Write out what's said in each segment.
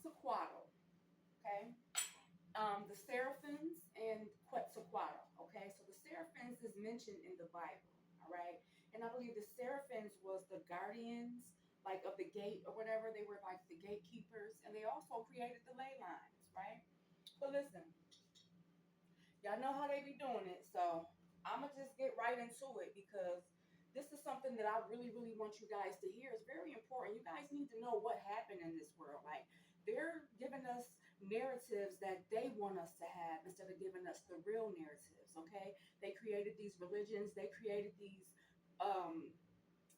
Quetzalcoatl. Okay. The Seraphims and Quetzalcoatl. Okay, so the Seraphims is mentioned in the Bible. All right, and I believe the Seraphims was the guardians, like of the gate or whatever. They were like the gatekeepers, and they also created the ley lines. Right. But listen, y'all know how they be doing it, so I'ma just get right into it because this is something that I really, really want you guys to hear. It's very important. You guys need to know what happened in this world. Like they're giving us narratives that they want us to have instead of giving us the real narratives. Okay, they created these religions. They created these um,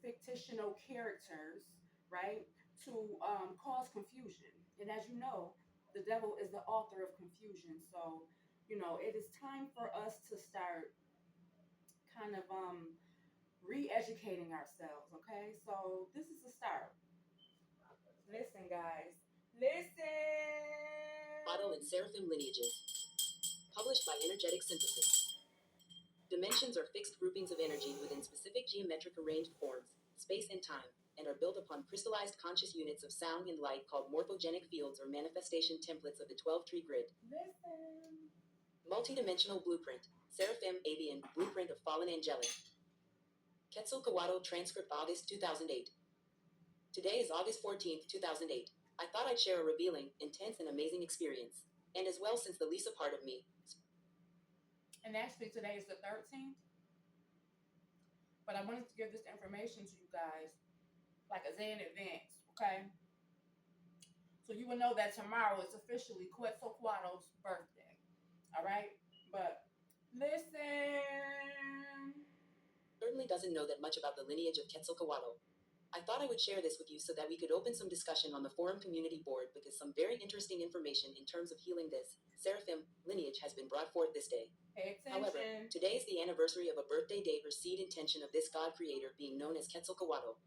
fictional characters, right, to cause confusion. And as you know, the devil is the author of confusion. So it is time for us to start kind of re-educating ourselves. Okay, so this is a start. Listen, guys, listen. Quetzalcoatl and Seraphim lineages. Published by Energetic Synthesis. Dimensions are fixed groupings of energy within specific geometric arranged forms, space and time, and are built upon crystallized conscious units of sound and light called morphogenic fields or manifestation templates of the 12-tree grid. Listen. Multidimensional blueprint. Seraphim Avian Blueprint of Fallen Angelic. Quetzalcoatl transcript August 2008. Today is August 14th, 2008. I thought I'd share a revealing, intense, and amazing experience. And as well, since the Lisa part of me. And actually, today is the 13th. But I wanted to give this information to you guys like a day in advance, okay? So you will know that tomorrow is officially Quetzalcoatl's birthday. All right? But listen. Certainly doesn't know that much about the lineage of Quetzalcoatl. I thought I would share this with you so that we could open some discussion on the forum community board because some very interesting information in terms of healing this Seraphim lineage has been brought forth this day. Pay attention. However, today is the anniversary of a birthday date or seed intention of this god creator being known as Quetzalcoatl.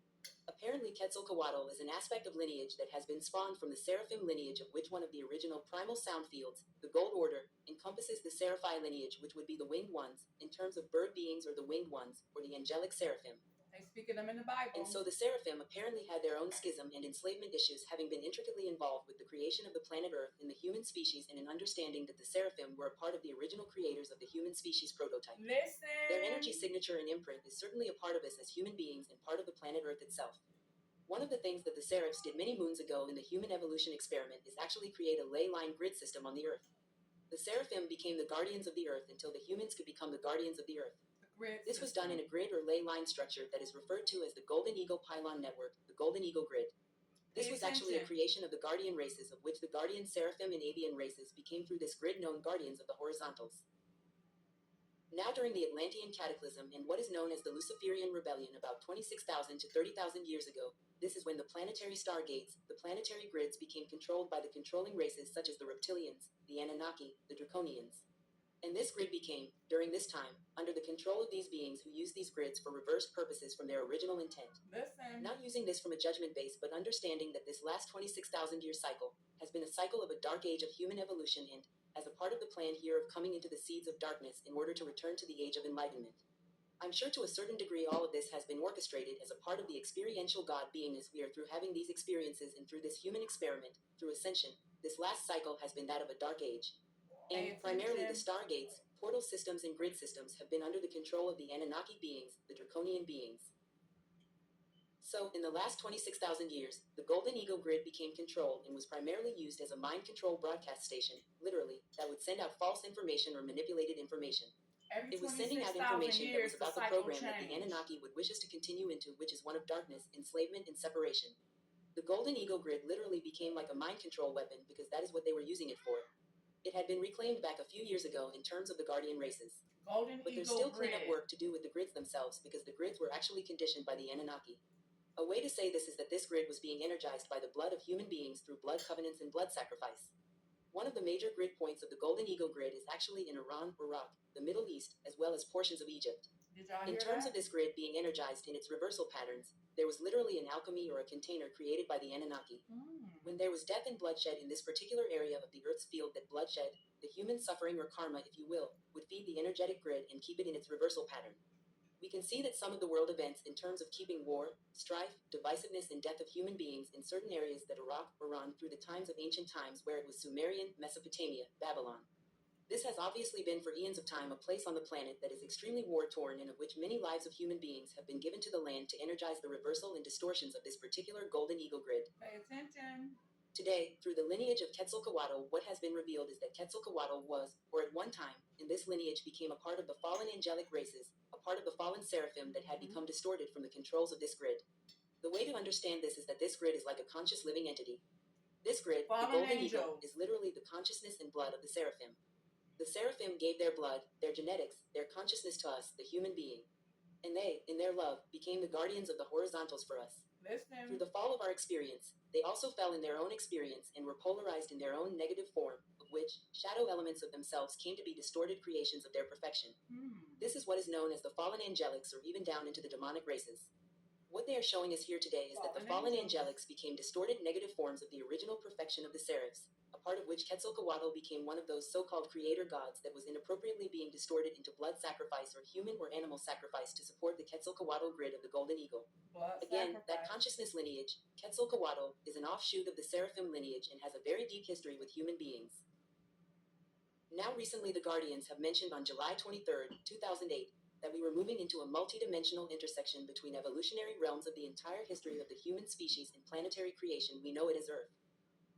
Apparently, Quetzalcoatl is an aspect of lineage that has been spawned from the Seraphim lineage, of which one of the original primal sound fields, the Gold Order, encompasses the Seraphi lineage, which would be the winged ones, in terms of bird beings, or the winged ones, or the angelic Seraphim. They speak of them in the Bible. And so the Seraphim apparently had their own schism and enslavement issues, having been intricately involved with the creation of the planet Earth and the human species, and an understanding that the Seraphim were a part of the original creators of the human species prototype. Listen. Their energy signature and imprint is certainly a part of us as human beings and part of the planet Earth itself. One of the things that the Seraphs did many moons ago in the human evolution experiment is actually create a ley line grid system on the Earth. The Seraphim became the guardians of the Earth until the humans could become the guardians of the Earth. This was done in a grid or ley line structure that is referred to as the Golden Eagle Pylon Network, the Golden Eagle Grid. This was actually a creation of the guardian races, of which the guardian Seraphim and Avian races became through this grid known guardians of the horizontals. Now during the Atlantean Cataclysm and what is known as the Luciferian Rebellion about 26,000 to 30,000 years ago, this is when the planetary stargates, the planetary grids, became controlled by the controlling races such as the Reptilians, the Anunnaki, the Draconians. And this grid became, during this time, under the control of these beings who used these grids for reversed purposes from their original intent. Listen. Not using this from a judgment base, but understanding that this last 26,000 year cycle has been a cycle of a dark age of human evolution and, as a part of the plan here of coming into the seeds of darkness in order to return to the age of enlightenment. I'm sure to a certain degree all of this has been orchestrated as a part of the experiential God being as we are through having these experiences and through this human experiment, through ascension, this last cycle has been that of a dark age. And primarily the stargates, portal systems and grid systems have been under the control of the Anunnaki beings, the Draconian beings. So, in the last 26,000 years, the Golden Eagle Grid became controlled and was primarily used as a mind control broadcast station, literally, that would send out false information or manipulated information. It was sending out information that was about the program that the Anunnaki would wish us to continue into, which is one of darkness, enslavement, and separation. The Golden Eagle Grid literally became like a mind control weapon because that is what they were using it for. It had been reclaimed back a few years ago in terms of the guardian races. But there's still cleanup work to do with the grids themselves because the grids were actually conditioned by the Anunnaki. A way to say this is that this grid was being energized by the blood of human beings through blood covenants and blood sacrifice. One of the major grid points of the Golden Eagle Grid is actually in Iran, Iraq, the Middle East, as well as portions of Egypt. In terms of this grid being energized in its reversal patterns, there was literally an alchemy or a container created by the Anunnaki. When there was death and bloodshed in this particular area of the Earth's field, that bloodshed, the human suffering or karma if you will, would feed the energetic grid and keep it in its reversal pattern. We can see that some of the world events in terms of keeping war, strife, divisiveness, and death of human beings in certain areas that Iraq, Iran through the times of ancient times where it was Sumerian, Mesopotamia, Babylon. This has obviously been for eons of time a place on the planet that is extremely war-torn and of which many lives of human beings have been given to the land to energize the reversal and distortions of this particular golden eagle grid. Pay attention. Today, through the lineage of Quetzalcoatl, what has been revealed is that Quetzalcoatl was, or at one time, in this lineage became a part of the fallen angelic races, a part of the fallen seraphim that had become distorted from the controls of this grid. The way to understand this is that this grid is like a conscious living entity. This grid, the golden eagle, is literally the consciousness and blood of the seraphim. The seraphim gave their blood, their genetics, their consciousness to us, the human being. And they, in their love, became the guardians of the horizontals for us. Listen. Through the fall of our experience, they also fell in their own experience and were polarized in their own negative form, of which shadow elements of themselves came to be distorted creations of their perfection. This is what is known as the fallen angelics, or even down into the demonic races. What they are showing us here today is that the fallen angelics became distorted negative forms of the original perfection of the seraphs, a part of which Quetzalcoatl became one of those so-called creator gods that was inappropriately being distorted into blood sacrifice or human or animal sacrifice to support the Quetzalcoatl grid of the golden eagle. Again, that consciousness lineage, Quetzalcoatl, is an offshoot of the seraphim lineage and has a very deep history with human beings. Now recently the Guardians have mentioned on July 23, 2008, that we were moving into a multi-dimensional intersection between evolutionary realms of the entire history of the human species and planetary creation we know it as Earth.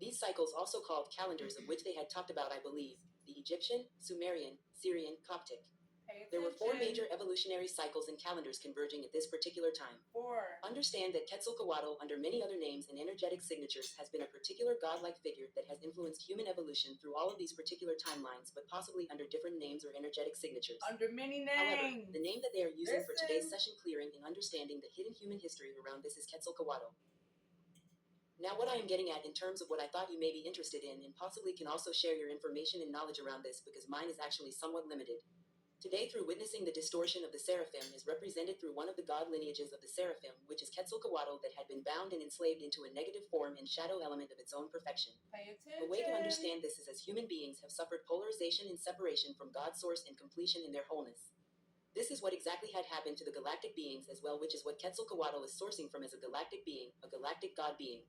These cycles, also called calendars, of which they had talked about, I believe, the Egyptian, Sumerian, Syrian, Coptic. There were 4 major evolutionary cycles and calendars converging at this particular time. 4. Understand that Quetzalcoatl, under many other names and energetic signatures, has been a particular godlike figure that has influenced human evolution through all of these particular timelines, but possibly under different names or energetic signatures. Under many names. However, the name that they are using for today's session clearing and understanding the hidden human history around this is Quetzalcoatl. Now what I am getting at in terms of what I thought you may be interested in, and possibly can also share your information and knowledge around this because mine is actually somewhat limited. Today, through witnessing the distortion of the seraphim is represented through one of the god lineages of the seraphim, which is Quetzalcoatl, that had been bound and enslaved into a negative form and shadow element of its own perfection. Pay attention. A way to understand this is as human beings have suffered polarization and separation from God's source and completion in their wholeness. This is what exactly had happened to the galactic beings as well, which is what Quetzalcoatl is sourcing from as a galactic being, a galactic god being.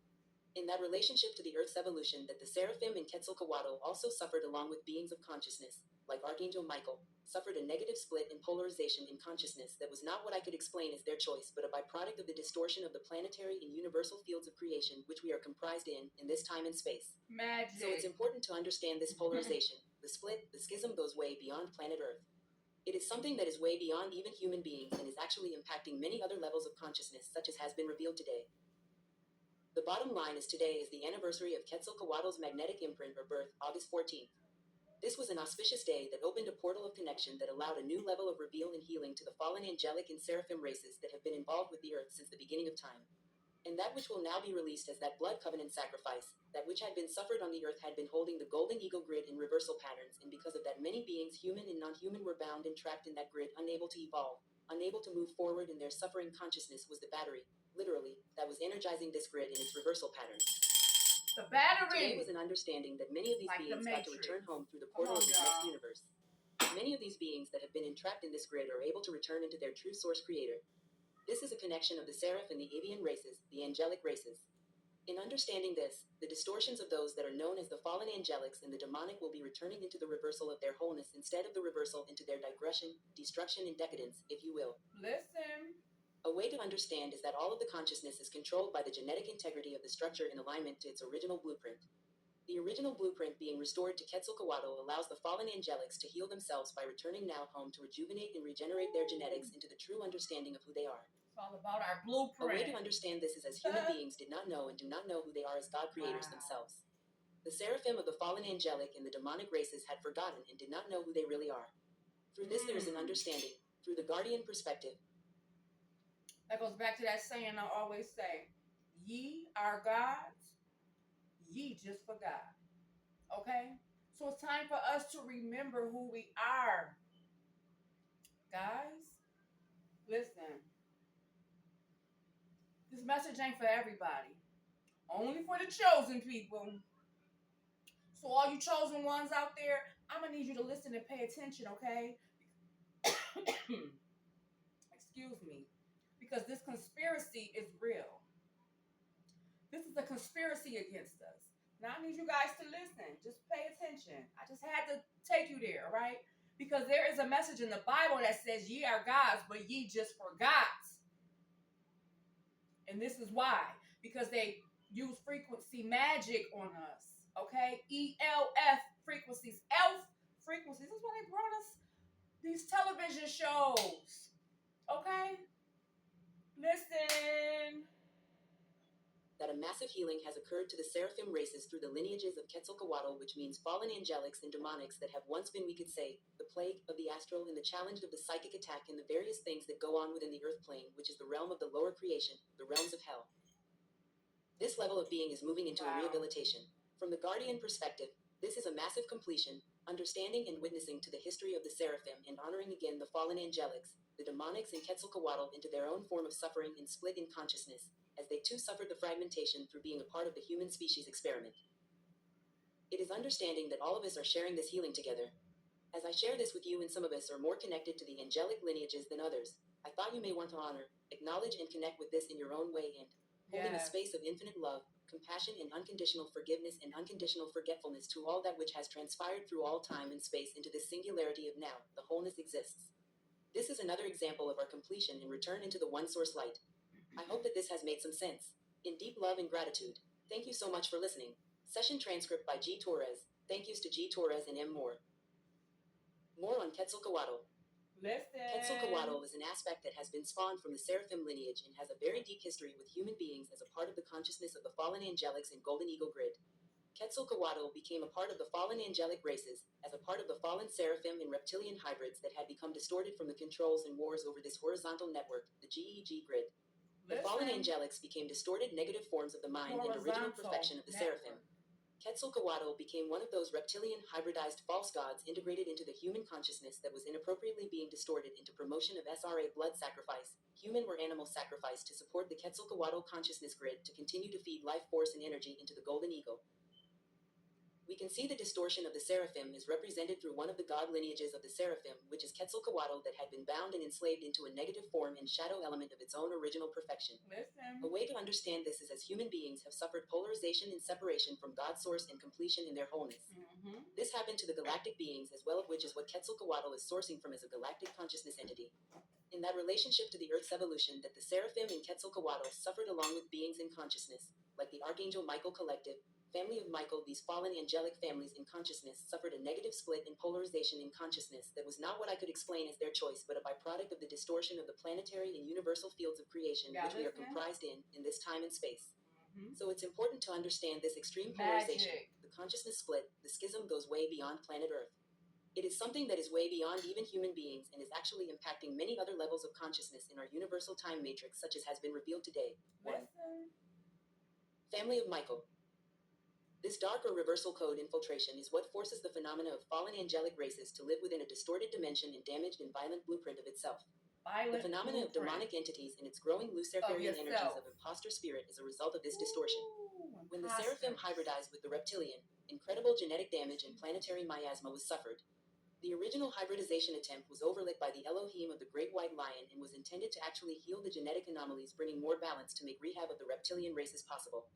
In that relationship to the Earth's evolution, that the seraphim and Quetzalcoatl also suffered along with beings of consciousness, like Archangel Michael, suffered a negative split and polarization in consciousness that was not what I could explain as their choice, but a byproduct of the distortion of the planetary and universal fields of creation which we are comprised in this time and space. Magic. So it's important to understand this polarization. The split, the schism goes way beyond planet Earth. It is something that is way beyond even human beings and is actually impacting many other levels of consciousness, such as has been revealed today. The bottom line is today is the anniversary of Quetzalcoatl's magnetic imprint or birth, August 14th. This was an auspicious day that opened a portal of connection that allowed a new level of reveal and healing to the fallen angelic and seraphim races that have been involved with the earth since the beginning of time. And that which will now be released as that blood covenant sacrifice, that which had been suffered on the earth had been holding the golden eagle grid in reversal patterns, and because of that many beings, human and non-human, were bound and trapped in that grid, unable to evolve, unable to move forward, and their suffering consciousness was the battery, literally, that was energizing this grid in its reversal patterns. The battery. Today was an understanding that many of these Like beings got to return home through the Come portal on, of the next y'all. universe. Many of these beings that have been entrapped in this grid are able to return into their true source creator. This is a connection of the seraph and the avian races, the angelic races. In understanding this, the distortions of those that are known as the fallen angelics and the demonic will be returning into the reversal of their wholeness instead of the reversal into their digression, destruction, and decadence, if you will. Listen. A way to understand is that all of the consciousness is controlled by the genetic integrity of the structure in alignment to its original blueprint. The original blueprint being restored to Quetzalcoatl allows the fallen angelics to heal themselves by returning now home to rejuvenate and regenerate their genetics into the true understanding of who they are. It's all about our A way to blueprint. understand this is as human beings did not know and do not know who they are as God creators Wow. themselves. The seraphim of the fallen angelic and the demonic races had forgotten and did not know who they really are. Through this there is an understanding, through the guardian perspective. That goes back to that saying I always say, ye are gods, ye just forgot. Okay? So it's time for us to remember who we are. Guys, listen. This message ain't for everybody. Only for the chosen people. So all you chosen ones out there, I'm going to need you to listen and pay attention, okay? because this conspiracy is real. This is a conspiracy against us. Now I need you guys to listen. Just pay attention. I just had to take you there, right? Because there is a message in the Bible that says, ye are gods, but ye just forgot. And this is why. Because they use frequency magic on us. Okay? ELF frequencies. ELF frequencies. That's why they brought us these television shows. Okay? Listen. That a massive healing has occurred to the Seraphim races through the lineages of Quetzalcoatl, which means fallen angelics and demonics that have once been, we could say, the plague of the astral and the challenge of the psychic attack and the various things that go on within the earth plane, which is the realm of the lower creation, the realms of hell. This level of being is moving into a rehabilitation. From the Guardian perspective, this is a massive completion, understanding and witnessing to the history of the Seraphim and honoring again the fallen angelics, the demonics and Quetzalcoatl into their own form of suffering and split in consciousness, as they too suffered the fragmentation through being a part of the human species experiment. It is understanding that all of us are sharing this healing together. As I share this with you, and some of us are more connected to the angelic lineages than others, I thought you may want to honor, acknowledge, and connect with this in your own way and holding a space of infinite love, compassion, and unconditional forgiveness and unconditional forgetfulness to all that which has transpired through all time and space into this singularity of now, the wholeness exists. This is another example of our completion and return into the one source light. I hope that this has made some sense. In deep love and gratitude, thank you so much for listening. Session transcript by G. Torres. Thank yous to G. Torres and M. Moore. More on Quetzalcoatl. Listen. Quetzalcoatl is an aspect that has been spawned from the Seraphim lineage and has a very deep history with human beings as a part of the consciousness of the fallen angelics and golden eagle grid. Quetzalcoatl became a part of the fallen angelic races, as a part of the fallen seraphim and reptilian hybrids that had become distorted from the controls and wars over this horizontal network, the GEG grid. The fallen angelics became distorted negative forms of the mind and original perfection of the seraphim. Quetzalcoatl became one of those reptilian hybridized false gods integrated into the human consciousness that was inappropriately being distorted into promotion of SRA blood sacrifice, human or animal sacrifice to support the Quetzalcoatl consciousness grid to continue to feed life force and energy into the golden eagle. We can see the distortion of the seraphim is represented through one of the god lineages of the seraphim, which is Quetzalcoatl, that had been bound and enslaved into a negative form and shadow element of its own original perfection. Listen. A way to understand this is as human beings have suffered polarization and separation from God's source and completion in their wholeness. This happened to the galactic beings as well, of which is what Quetzalcoatl is sourcing from as a galactic consciousness entity. In that relationship to the Earth's evolution, that the seraphim and Quetzalcoatl suffered along with beings in consciousness, like the Archangel Michael collective, family of Michael, these fallen angelic families in consciousness suffered a negative split and polarization in consciousness that was not what I could explain as their choice, but a byproduct of the distortion of the planetary and universal fields of creation which we are comprised in this time and space. So it's important to understand this extreme polarization, the consciousness split, the schism goes way beyond planet Earth. It is something that is way beyond even human beings and is actually impacting many other levels of consciousness in our universal time matrix, such as has been revealed today. 1. Family of Michael. This dark or reversal code infiltration is what forces the phenomena of fallen angelic races to live within a distorted dimension and damaged and violent blueprint of itself. The phenomena of demonic entities and its growing Luciferian energies of imposter spirit is a result of this distortion. When the seraphim hybridized with the reptilian, incredible genetic damage and planetary miasma was suffered. The original hybridization attempt was overlooked by the Elohim of the Great White Lion and was intended to actually heal the genetic anomalies, bringing more balance to make rehab of the reptilian races possible.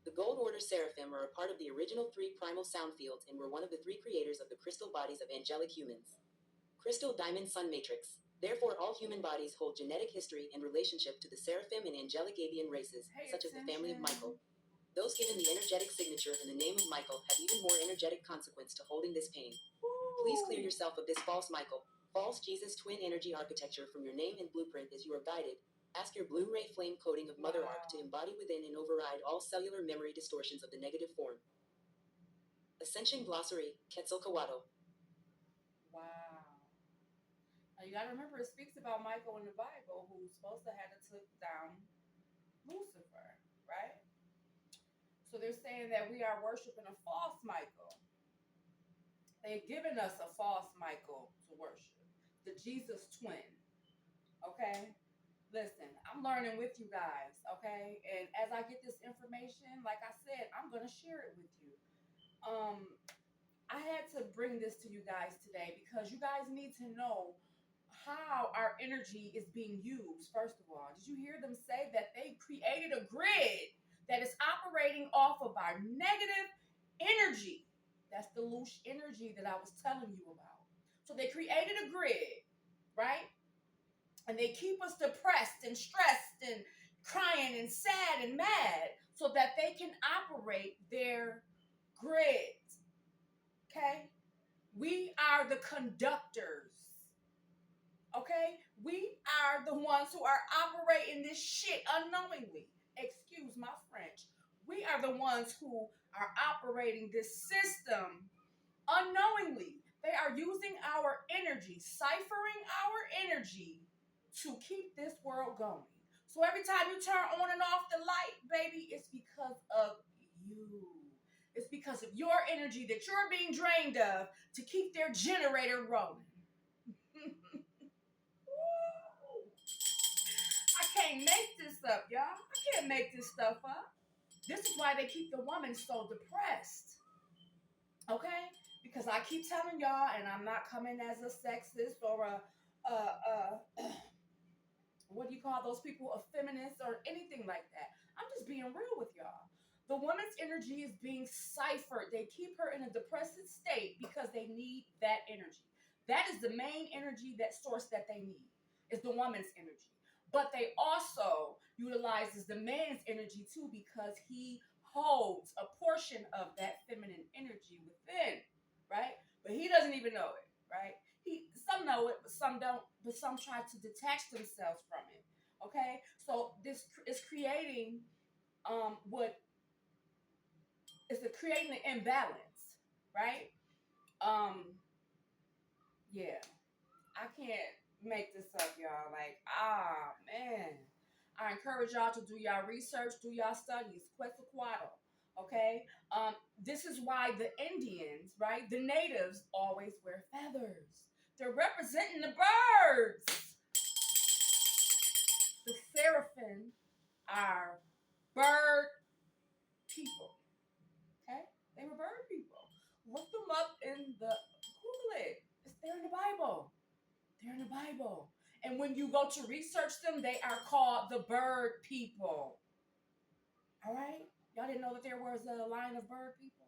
The Gold Order Seraphim are a part of the original 3 primal sound fields and were one of the 3 creators of the crystal bodies of angelic humans. Crystal Diamond Sun Matrix. Therefore, all human bodies hold genetic history and relationship to the Seraphim and angelic avian races, such as the family of Michael. Those given the energetic signature and the name of Michael have even more energetic consequence to holding this pain. Please clear yourself of this false Michael, false Jesus twin energy architecture from your name and blueprint as you are guided. Ask your Blu-ray flame coating of Mother Ark to embody within and override all cellular memory distortions of the negative form. Ascension Glossary, Quetzalcoatl. Wow. Now you gotta remember, it speaks about Michael in the Bible, who's supposed to have took down Lucifer, right? So they're saying that we are worshiping a false Michael. They've given us a false Michael to worship, the Jesus twin. Okay? Listen, I'm learning with you guys, okay? And as I get this information, like I said, I'm going to share it with you. I had to bring this to you guys today because you guys need to know how our energy is being used. First of all, did you hear them say that they created a grid that is operating off of our negative energy? That's the loose energy that I was telling you about. So they created a grid, right? And they keep us depressed and stressed and crying and sad and mad so that they can operate their grid. Okay? We are the conductors. Okay? We are the ones who are operating this shit unknowingly. Excuse my French. We are the ones who are operating this system unknowingly. They are using our energy, ciphering our energy to keep this world going. So every time you turn on and off the light, baby, it's because of you. It's because of your energy that you're being drained of to keep their generator rolling. I can't make this up, y'all. I can't make this stuff up. This is why they keep the woman so depressed. Okay? Because I keep telling y'all, and I'm not coming as a sexist or a what do you call those people, a feminist or anything like that. I'm just being real with y'all. The woman's energy is being ciphered. They keep her in a depressive state because they need that energy. That is the main energy, that source that they need, is the woman's energy. But they also utilizes the man's energy too, because he holds a portion of that feminine energy within, right? But he doesn't even know it, right? Some know it, but some don't. But some try to detach themselves from it. Okay, so this is creating what is creating an imbalance, right? Yeah, I can't make this up, y'all. Like, man, I encourage y'all to do y'all research, do y'all studies. Quetzalcoatl. Okay, this is why the Indians, right, the natives, always wear feathers. They're representing the birds. The Seraphim are bird people. Okay? They were bird people. Look them up in the Google it. It's there in the Bible. They're in the Bible. And when you go to research them, they are called the bird people. All right? Y'all didn't know that there was a line of bird people?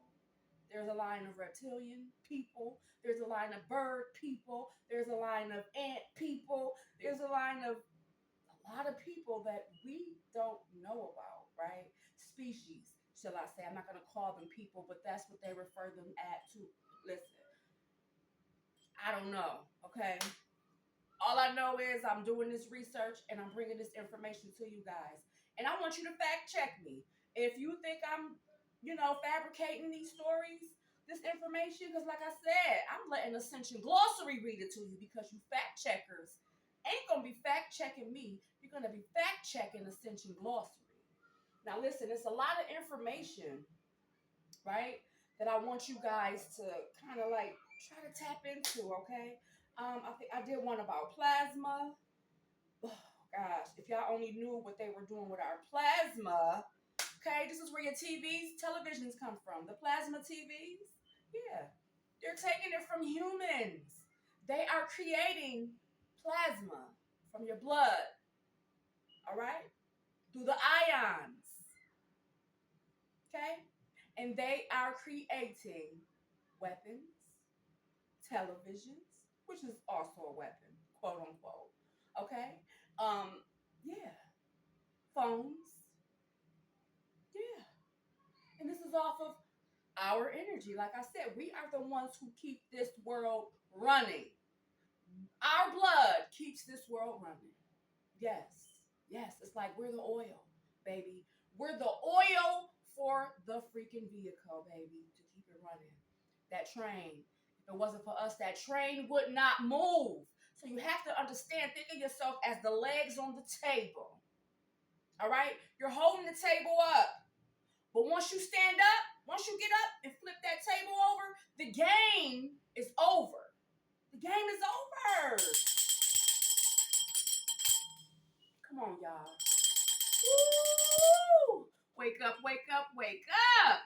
There's a line of reptilian people. There's a line of bird people. There's a line of ant people. There's a line of a lot of people that we don't know about, right? Species, shall I say. I'm not going to call them people, but that's what they refer them at to. Listen, I don't know, okay? All I know is I'm doing this research and I'm bringing this information to you guys. And I want you to fact check me. If you think I'm, fabricating these stories, this information, because like I said, I'm letting Ascension Glossary read it to you, because you fact checkers ain't going to be fact checking me. You're going to be fact checking Ascension Glossary. Now, listen, it's a lot of information, right, that I want you guys to kind of like try to tap into, okay? I think I did one about plasma. Oh, gosh, if y'all only knew what they were doing with our plasma. Okay, this is where your televisions come from. The plasma TVs, yeah, they're taking it from humans. They are creating plasma from your blood, all right, through the ions, okay? And they are creating weapons, televisions, which is also a weapon, quote unquote, okay? Yeah, phones, yeah. And this is off of our energy. Like I said, we are the ones who keep this world running. Our blood keeps this world running. Yes. Yes. It's like we're the oil, baby. We're the oil for the freaking vehicle, baby, to keep it running. That train. If it wasn't for us, that train would not move. So you have to understand, think of yourself as the legs on the table. All right? You're holding the table up. But once you stand up, once you get up and flip that table over, the game is over. The game is over. Come on, y'all. Woo! Wake up, wake up, wake up.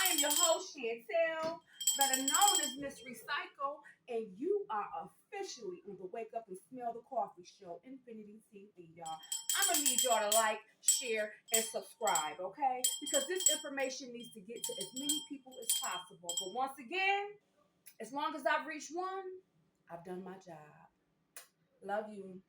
I am your host, Chantel, better known as Miss Recycle, and you are officially on the Wake Up and Smell show, Infinity TV, y'all. I'm going to need y'all to like, share, and subscribe, okay? Because this information needs to get to as many people as possible. But once again, as long as I've reached one, I've done my job. Love you.